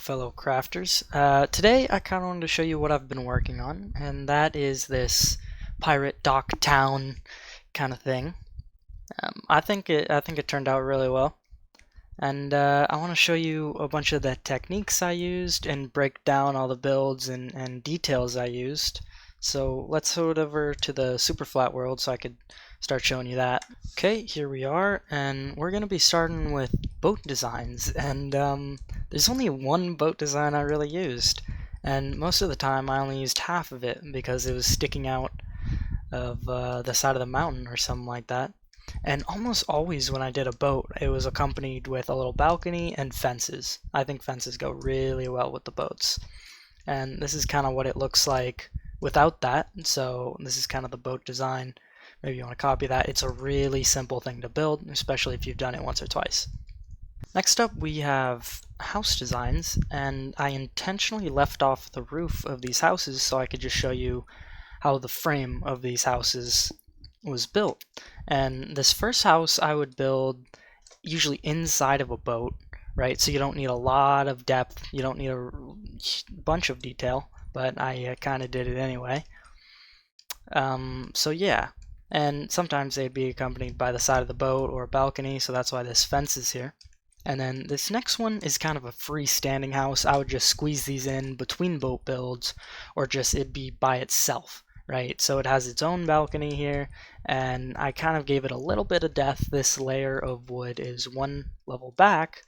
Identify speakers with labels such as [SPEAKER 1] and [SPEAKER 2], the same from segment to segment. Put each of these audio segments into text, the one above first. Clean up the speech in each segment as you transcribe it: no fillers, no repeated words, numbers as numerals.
[SPEAKER 1] fellow crafters. Today I kind of wanted to show you what I've been working on, and that is this pirate dock town kind of thing. I think it turned out really well, and I want to show you a bunch of the techniques I used and break down all the builds and details I used. So let's head over to the super flat world so I could start showing you that. Okay, here we are, and we're going to be starting with boat designs, and there's only one boat design I really used, and most of the time I only used half of it because it was sticking out of the side of the mountain or something like that. And almost always when I did a boat, it was accompanied with a little balcony and fences. I think fences go really well with the boats. And this is kind of what it looks like without that. So this is kind of the boat design. Maybe you want to copy that. It's a really simple thing to build, especially if you've done it once or twice. Next up we have house designs, and I intentionally left off the roof of these houses so I could just show you how the frame of these houses was built. And this first house I would build usually inside of a boat, right? So you don't need a lot of depth, you don't need a bunch of detail, but I kind of did it anyway. So yeah, and sometimes they'd be accompanied by the side of the boat or a balcony, so that's why this fence is here. And then this next one is kind of a freestanding house. I would just squeeze these in between boat builds, or just it'd be by itself, right? So it has its own balcony here, and I kind of gave it a little bit of depth. This layer of wood is one level back,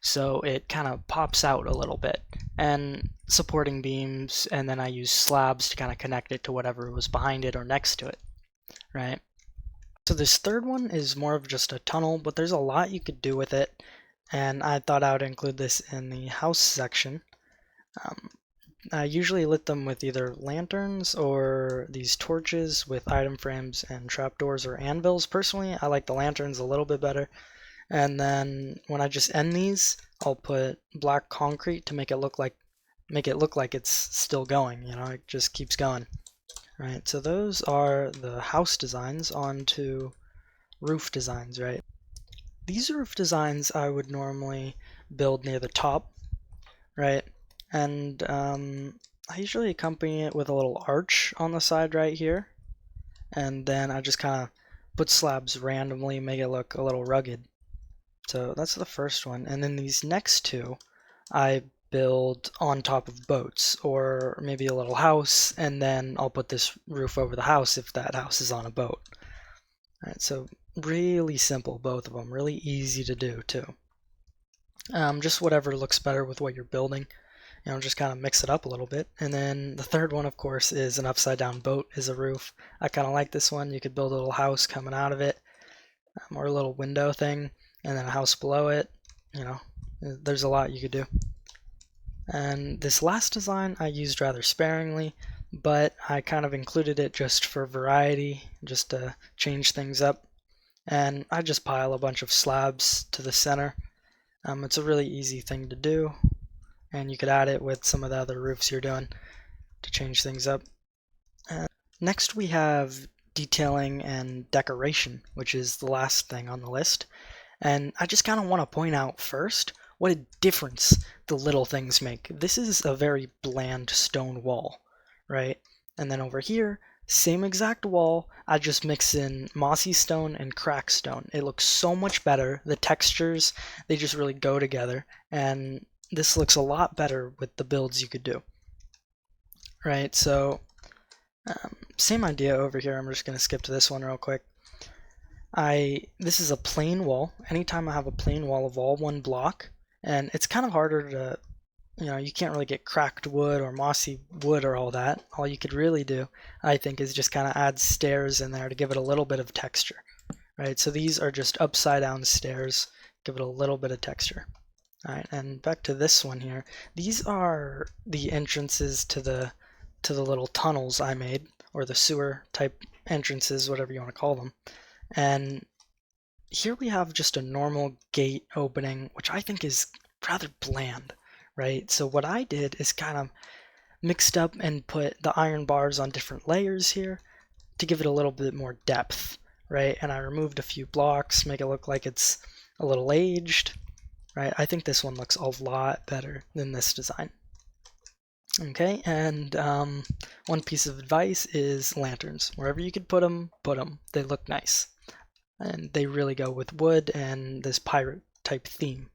[SPEAKER 1] so it kind of pops out a little bit. And supporting beams, and then I use slabs to kind of connect it to whatever was behind it or next to it, right? So this third one is more of just a tunnel, but there's a lot you could do with it, and I thought I would include this in the house section. I usually lit them with either lanterns or these torches with item frames and trapdoors or anvils. Personally, I like the lanterns a little bit better. And then when I just end these, I'll put black concrete to make it look like it's still going, you know, it just keeps going. Right, so those are the house designs. On to roof designs, right? These roof designs I would normally build near the top, right? And I usually accompany it with a little arch on the side right here, and then I just kind of put slabs randomly, make it look a little rugged. So that's the first one, and then these next two I build on top of boats, or maybe a little house, and then I'll put this roof over the house if that house is on a boat. All right, so really simple, both of them, really easy to do too. Just whatever looks better with what you're building, you know, just kind of mix it up a little bit. And then the third one, of course, is an upside down boat is a roof. I kind of like this one. You could build a little house coming out of it, or a little window thing, and then a house below it. You know, there's a lot you could do. And this last design I used rather sparingly, but I kind of included it just for variety, just to change things up. And I just pile a bunch of slabs to the center. It's a really easy thing to do, and you could add it with some of the other roofs you're doing to change things up. Next we have detailing and decoration, which is the last thing on the list. And I just kind of want to point out first what a difference the little things make. This is a very bland stone wall, right? And then over here, same exact wall, I just mix in mossy stone and cracked stone. It looks so much better. The textures, they just really go together, and this looks a lot better with the builds you could do. Right, so same idea over here. I'm just going to skip to this one real quick. This is a plain wall. Anytime I have a plain wall of all one block, and it's kind of harder to, you know, you can't really get cracked wood or mossy wood or all that. All you could really do, I think, is just kind of add stairs in there to give it a little bit of texture, right? So these are just upside down stairs, give it a little bit of texture. All right, and back to this one here. These are the entrances to the little tunnels I made, or the sewer type entrances, whatever you want to call them. And here we have just a normal gate opening, which I think is rather bland, right? So what I did is kind of mixed up and put the iron bars on different layers here to give it a little bit more depth, right? And I removed a few blocks, make it look like it's a little aged, right? I think this one looks a lot better than this design. Okay, and one piece of advice is lanterns. Wherever you could put them, put them. They look nice. And they really go with wood and this pirate type theme.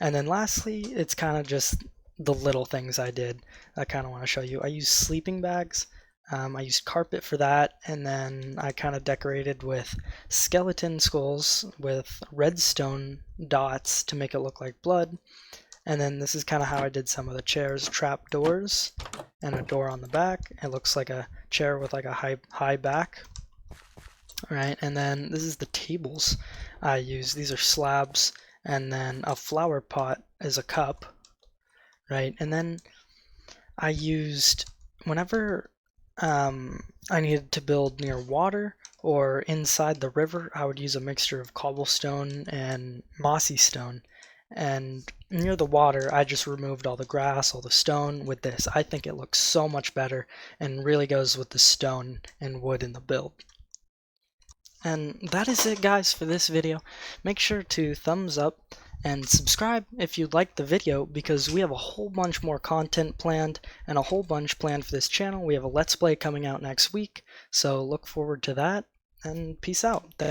[SPEAKER 1] And then lastly, it's kind of just the little things I did I kind of want to show you. I used sleeping bags. I used carpet for that, and then I kind of decorated with skeleton skulls with redstone dots to make it look like blood. And then this is kind of how I did some of the chairs, trap doors and a door on the back. It looks like a chair with like a high back. All right, and then this is the tables I use. These are slabs, and then a flower pot is a cup, right? And then I used, whenever I needed to build near water or inside the river, I would use a mixture of cobblestone and mossy stone. And near the water, I just removed all the grass, all the stone with this. I think it looks so much better and really goes with the stone and wood in the build. And that is it, guys, for this video. Make sure to thumbs up and subscribe if you liked the video, because we have a whole bunch more content planned and a whole bunch planned for this channel. We have a Let's Play coming out next week, so look forward to that, and peace out.